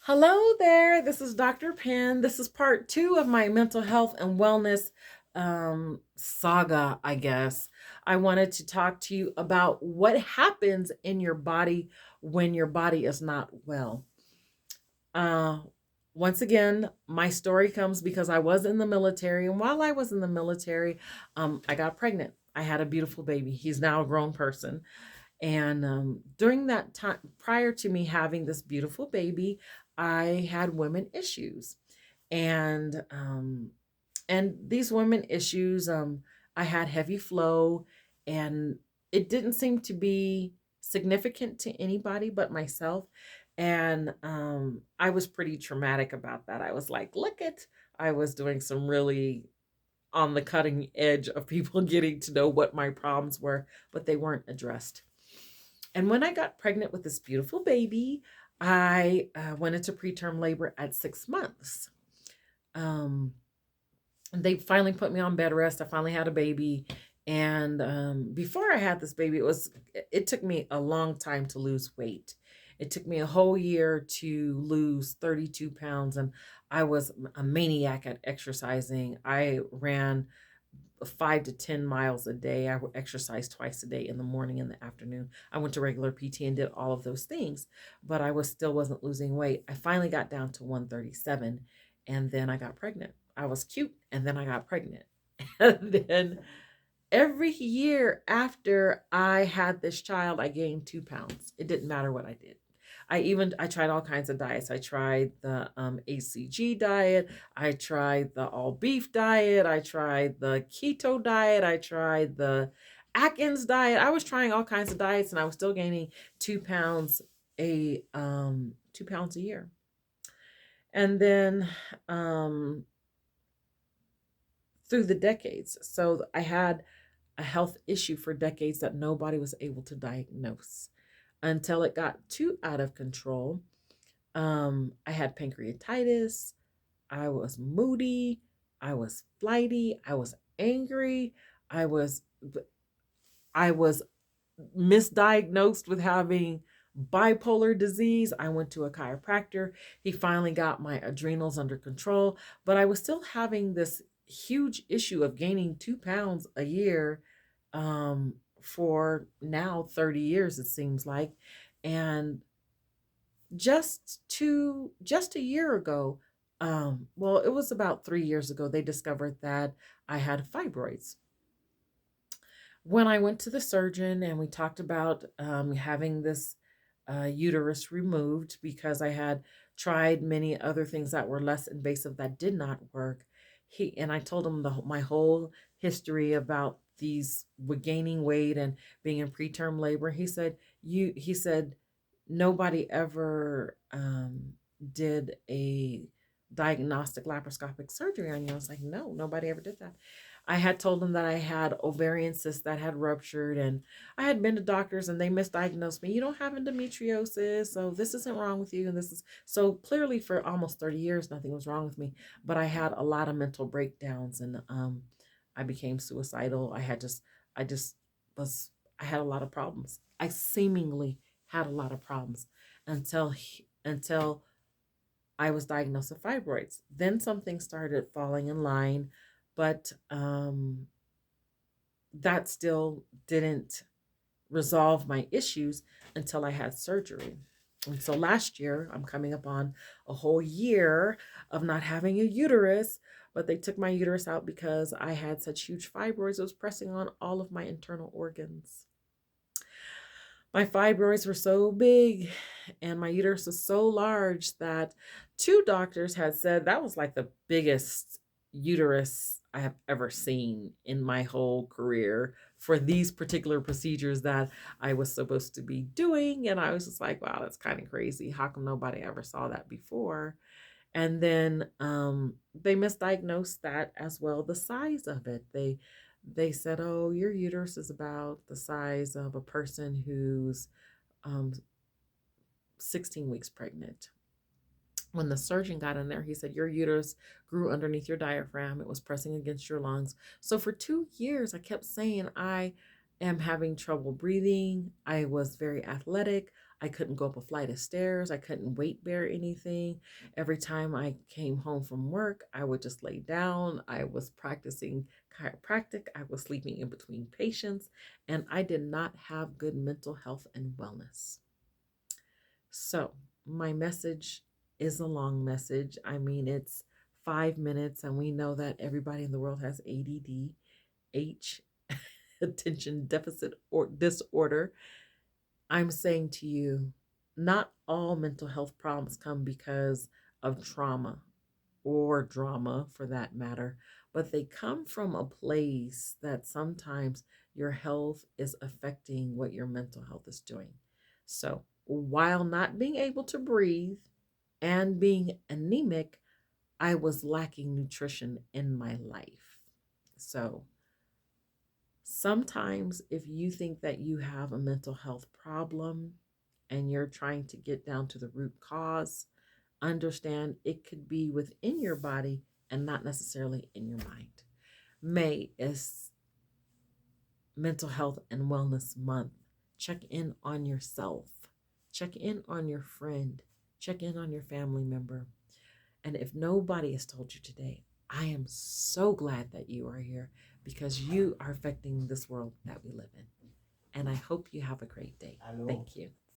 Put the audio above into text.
Hello there. This is Dr. Penn. This is part two of my mental health and wellness saga, I guess. I wanted to talk to you about what happens in your body when your body is not well. Uh, Once again, my story comes because I was in the military, and while I was in the military, I got pregnant. I had a beautiful baby. He's now a grown person. And during that time, prior to me having this beautiful baby, I had women issues, and these women issues, I had heavy flow, and it didn't seem to be significant to anybody but myself. And I was pretty traumatic about that. I was like, look at, I was doing some really on the cutting edge of people getting to know what my problems were, but they weren't addressed. And when I got pregnant with this beautiful baby, I went into preterm labor at 6 months. Um, they finally put me on bed rest. I finally had a baby. And before I had this baby, it took me a long time to lose weight. It took me a whole year to lose 32 pounds, and I was a maniac at exercising. I ran 5 to 10 miles a day. I would exercise twice a day in the morning and the afternoon. I went to regular PT and did all of those things, but I was still wasn't losing weight. I finally got down to 137, and then I got pregnant. I was cute, and then I got pregnant. And then every year after I had this child, I gained 2 pounds. It didn't matter what I did. I tried all kinds of diets. I tried the ACG diet. I tried the all beef diet. I tried the keto diet. I tried the Atkins diet. I was trying all kinds of diets, and I was still gaining 2 pounds 2 pounds a year. And then um, through the decades, so I had a health issue for decades that nobody was able to diagnose until it got too out of control. I had pancreatitis. I was moody. I was flighty. I was angry. I was I was misdiagnosed with having bipolar disease. I went to a chiropractor. He finally got my adrenals under control, but I was still having this huge issue of gaining 2 pounds a year for now 30 years, it seems like. And just a year ago, well, it was about 3 years ago, they discovered that I had fibroids. When I went to the surgeon and we talked about having this uterus removed because I had tried many other things that were less invasive that did not work, he and I told him my whole history about these with gaining weight and being in preterm labor. He said nobody ever did a diagnostic laparoscopic surgery on you. I was like, no, nobody ever did that. I had told them that I had ovarian cysts that had ruptured, and I had been to doctors and they misdiagnosed me. You don't have endometriosis, so this isn't wrong with you. And this is so clearly for almost 30 years, nothing was wrong with me. But I had a lot of mental breakdowns, and I became suicidal. I just was, I had a lot of problems. I seemingly had a lot of problems until I was diagnosed with fibroids. Then something started falling in line, but that still didn't resolve my issues until I had surgery. And so last year, I'm coming up on a whole year of not having a uterus, but they took my uterus out because I had such huge fibroids. It was pressing on all of my internal organs. My fibroids were so big and my uterus was so large that two doctors had said that was like the biggest uterus I have ever seen in my whole career for these particular procedures that I was supposed to be doing. And I was just like, wow, that's kind of crazy. How come nobody ever saw that before? And then they misdiagnosed that as well, the size of it. They said, oh, your uterus is about the size of a person who's um, 16 weeks pregnant. When the surgeon got in there, he said, your uterus grew underneath your diaphragm. It was pressing against your lungs. So for 2 years, I kept saying, I am having trouble breathing. I was very athletic. I couldn't go up a flight of stairs. I couldn't weight bear anything. Every time I came home from work, I would just lay down. I was practicing chiropractic. I was sleeping in between patients, and I did not have good mental health and wellness. So, my message is a long message. I mean, it's 5 minutes, and we know that everybody in the world has ADD, H, attention deficit or disorder. I'm saying to you, not all mental health problems come because of trauma or drama for that matter, but they come from a place that sometimes your health is affecting what your mental health is doing. So, while not being able to breathe and being anemic, I was lacking nutrition in my life. So, sometimes if you think that you have a mental health problem and you're trying to get down to the root cause, understand it could be within your body and not necessarily in your mind. May is Mental Health and Wellness Month. Check in on yourself, check in on your friend, check in on your family member. And if nobody has told you today, I am so glad that you are here because you are affecting this world that we live in. And I hope you have a great day. Thank you.